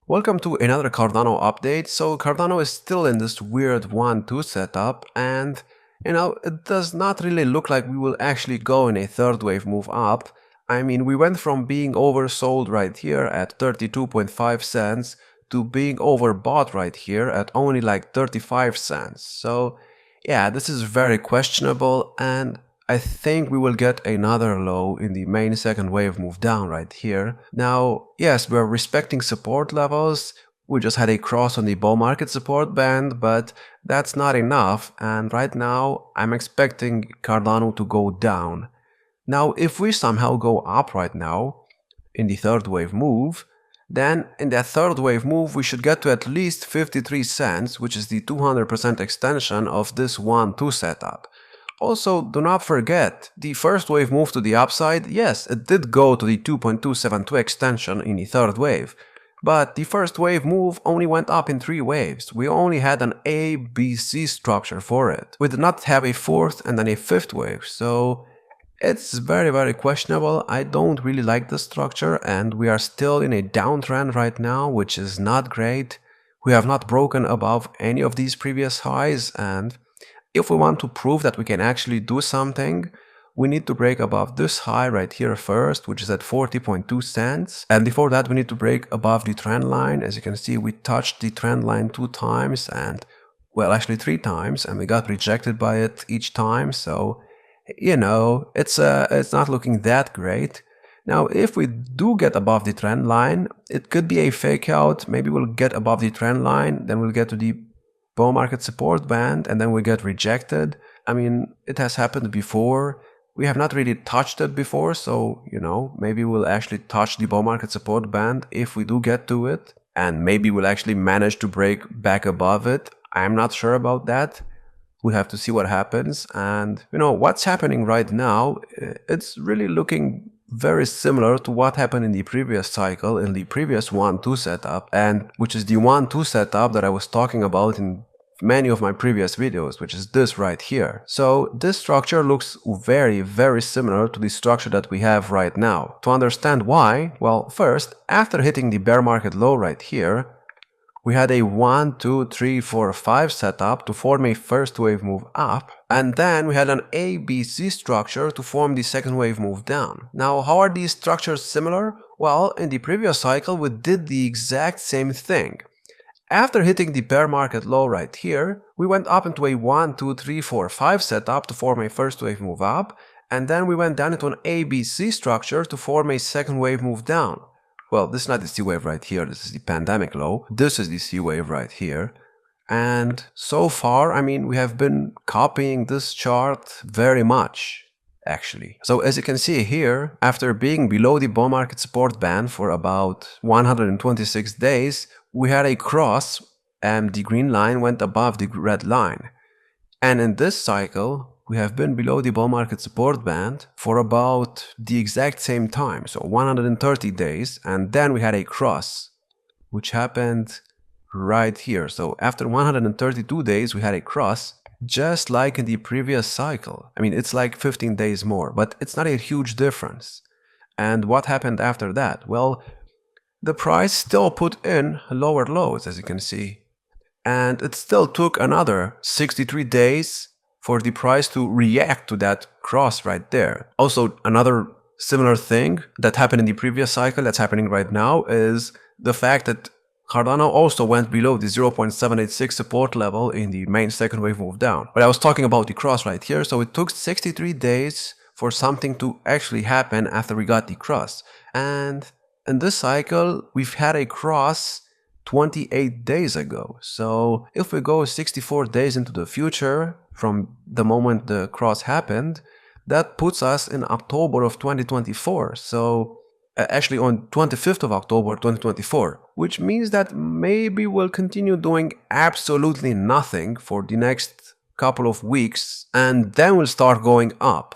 Welcome to another Cardano update. So Cardano is still in this weird 1-2 setup, and it does not really look like we will actually go in a third wave move up. I mean, we went from being oversold right here at 32.5 cents to being overbought right here at only like 35 cents. So yeah, this is very questionable, and I think we will get another low in the main second wave move down right here. Now, yes, we're respecting support levels. We just had a cross on the bull market support band, but that's not enough. And right now, I'm expecting Cardano to go down. Now, if we somehow go up right now in the third wave move, then in that third wave move, we should get to at least 53 cents, which is the 200% extension of this 1-2 setup. Also, do not forget, the first wave move to the upside, yes, it did go to the 2.272 extension in the third wave, but the first wave move only went up in 3 waves. We only had an A, B, C structure for it. We did not have a fourth and then a fifth wave, so it's very questionable. I don't really like the structure, and we are still in a downtrend right now, which is not great. We have not broken above any of these previous highs, and if we want to prove that we can actually do something, we need to break above this high right here first, which is at 40.2 cents. And before that, we need to break above the trend line. As you can see, we touched the trend line 2 times and, well, actually 3 times, and we got rejected by it each time. So, it's not looking that great. Now, if we do get above the trend line, it could be a fake out. Maybe we'll get above the trend line, then we'll get to the bull market support band, and then we get rejected. I mean, it has happened before. We have not really touched it before, so, maybe we'll actually touch the bull market support band if we do get to it, and maybe we'll actually manage to break back above it. I'm not sure about that. We have to see what happens. And, what's happening right now, it's really looking very similar to what happened in the previous cycle, in the previous 1-2 setup, and which is the 1-2 setup that I was talking about in many of my previous videos, which is this right here. So this structure looks very similar to the structure that we have right now. To understand why, well, first, after hitting the bear market low right here, we had a 1, 2, 3, 4, 5 setup to form a first wave move up, and then we had an A, B, C structure to form the second wave move down. Now, how are these structures similar? Well, in the previous cycle, we did the exact same thing. After hitting the bear market low right here, we went up into a 1, 2, 3, 4, 5 setup to form a first wave move up, and then we went down into an A, B, C structure to form a second wave move down. Well, this is not the C wave right here, this is the pandemic low. This is the C wave right here. And so far, I mean, we have been copying this chart very much, actually. So as you can see here, after being below the bull market support band for about 126 days, we had a cross and the green line went above the red line. And in this cycle, we have been below the bull market support band for about the exact same time, so 130 days, and then we had a cross, which happened right here. So after 132 days, we had a cross, just like in the previous cycle. I mean, it's like 15 days more, but it's not a huge difference. And what happened after that? Well, the price still put in lower lows, as you can see, and it still took another 63 days for the price to react to that cross right there. Also, another similar thing that happened in the previous cycle that's happening right now is the fact that Cardano also went below the 0.786 support level in the main second wave move down. But I was talking about the cross right here, so it took 63 days for something to actually happen after we got the cross. And in this cycle, we've had a cross 28 days ago. So if we go 64 days into the future from the moment the cross happened, that puts us in October of 2024. So actually on 25th of October 2024, which means that maybe we'll continue doing absolutely nothing for the next couple of weeks, and then we'll start going up.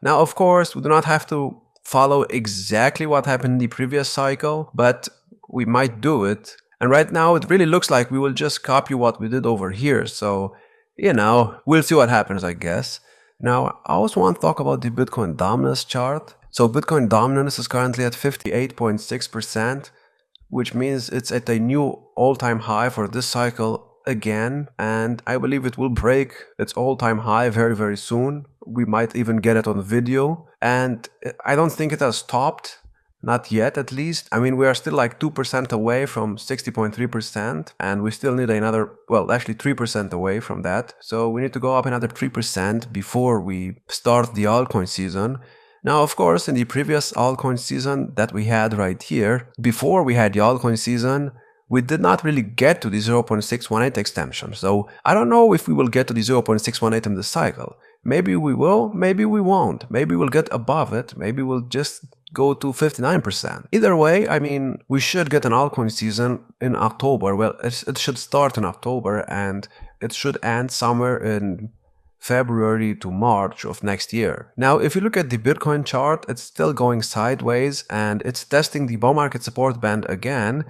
Now, of course, we do not have to follow exactly what happened in the previous cycle, but we might do it. And right now, it really looks like we will just copy what we did over here. So, we'll see what happens, I guess. Now, I also want to talk about the Bitcoin dominance chart. So Bitcoin dominance is currently at 58.6%. which means it's at a new all-time high for this cycle again, and I believe it will break its all-time high very, very soon. We might even get it on video, and I don't think it has stopped. Not yet, at least. I mean, we are still like 2% away from 60.3%, and we still need another, well, actually 3% away from that. So we need to go up another 3% before we start the altcoin season. Now, of course, in the previous altcoin season that we had right here, before we had the altcoin season, we did not really get to the 0.618 extension. So I don't know if we will get to the 0.618 in this cycle. Maybe we will, maybe we won't. Maybe we'll get above it. Maybe we'll just go to 59%. Either way, I mean, we should get an altcoin season in October. Well, it should start in October and it should end somewhere in February to March of next year. Now, if you look at the Bitcoin chart, it's still going sideways and it's testing the bull market support band again.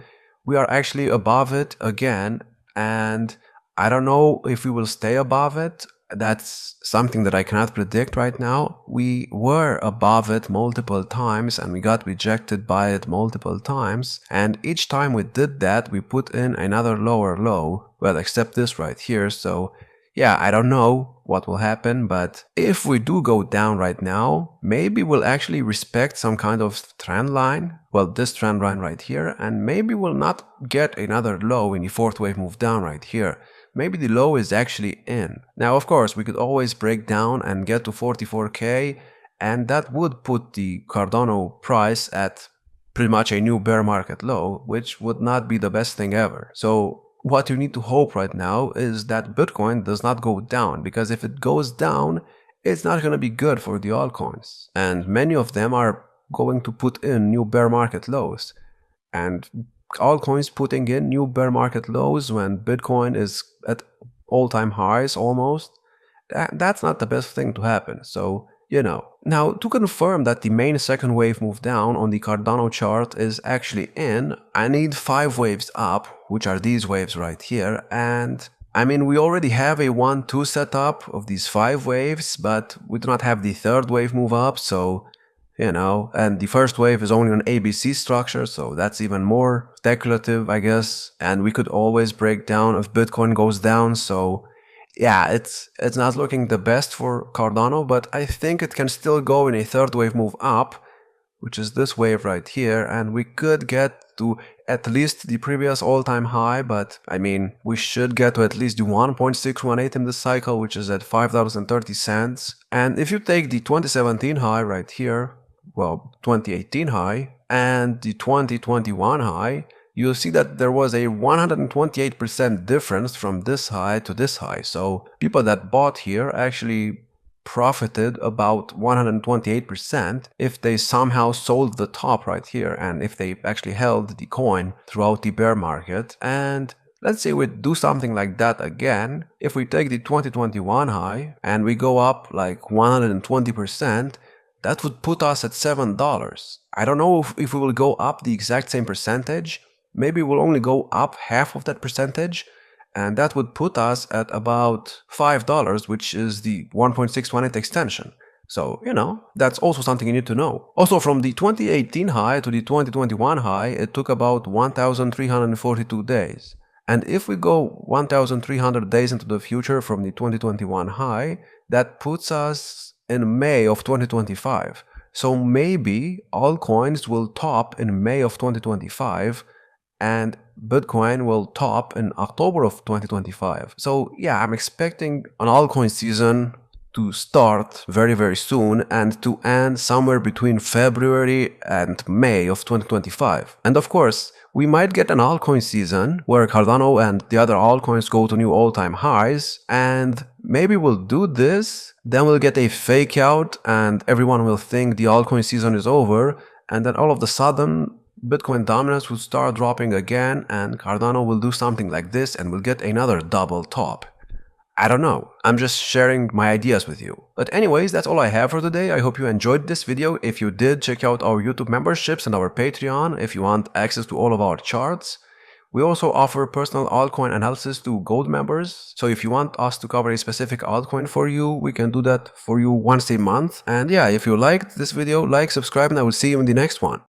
We are actually above it again, and I don't know if we will stay above it. That's something that I cannot predict right now. We were above it multiple times and we got rejected by it multiple times, and each time we did that we put in another lower low, well, except this right here. So yeah, I don't know what will happen, but if we do go down right now, maybe we'll actually respect some kind of trend line, well, this trend line right here, and maybe we'll not get another low in the fourth wave move down right here. Maybe the low is actually in. Now, of course, we could always break down and get to 44K, and that would put the Cardano price at pretty much a new bear market low, which would not be the best thing ever. So what you need to hope right now is that Bitcoin does not go down, because if it goes down, it's not going to be good for the altcoins. And many of them are going to put in new bear market lows. And altcoins putting in new bear market lows when Bitcoin is at all-time highs almost, that's not the best thing to happen. So, you know. Now, to confirm that the main second wave move down on the Cardano chart is actually in, I need 5 waves up, which are these waves right here. And I mean, we already have a 1-2 setup of these 5 waves, but we do not have the third wave move up. So, you know, and the first wave is only an ABC structure, so that's even more speculative, I guess. And we could always break down if Bitcoin goes down. So yeah, it's not looking the best for Cardano, but I think it can still go in a third wave move up, which is this wave right here, and we could get to at least the previous all-time high, but I mean, we should get to at least the 1.618 in this cycle, which is at $5.30. And if you take the 2017 high right here, well, 2018 high, and the 2021 high, you'll see that there was a 128% difference from this high to this high. So people that bought here actually profited about 128% if they somehow sold the top right here, and if they actually held the coin throughout the bear market. And let's say we do something like that again. If we take the 2021 high and we go up like 120%, that would put us at $7. I don't know if we will go up the exact same percentage. Maybe we'll only go up half of that percentage, and that would put us at about $5, which is the 1.618 extension. So, you know, that's also something you need to know. Also, from the 2018 high to the 2021 high, it took about 1,342 days. And if we go 1,300 days into the future from the 2021 high, that puts us in May of 2025. So maybe altcoins will top in May of 2025, and Bitcoin will top in October of 2025. So yeah, I'm expecting an altcoin season to start very, very soon and to end somewhere between February and May of 2025. And of course, we might get an altcoin season where Cardano and the other altcoins go to new all-time highs, and maybe we'll do this, then we'll get a fake out and everyone will think the altcoin season is over, and then all of a sudden Bitcoin dominance will start dropping again and Cardano will do something like this and we'll get another double top. I don't know, I'm just sharing my ideas with you. But anyways, that's all I have for today. I hope you enjoyed this video. If you did, check out our YouTube memberships and our Patreon if you want access to all of our charts. We also offer personal altcoin analysis to gold members. So if you want us to cover a specific altcoin for you, we can do that for you once a month. And yeah, if you liked this video, like, subscribe, and I will see you in the next one.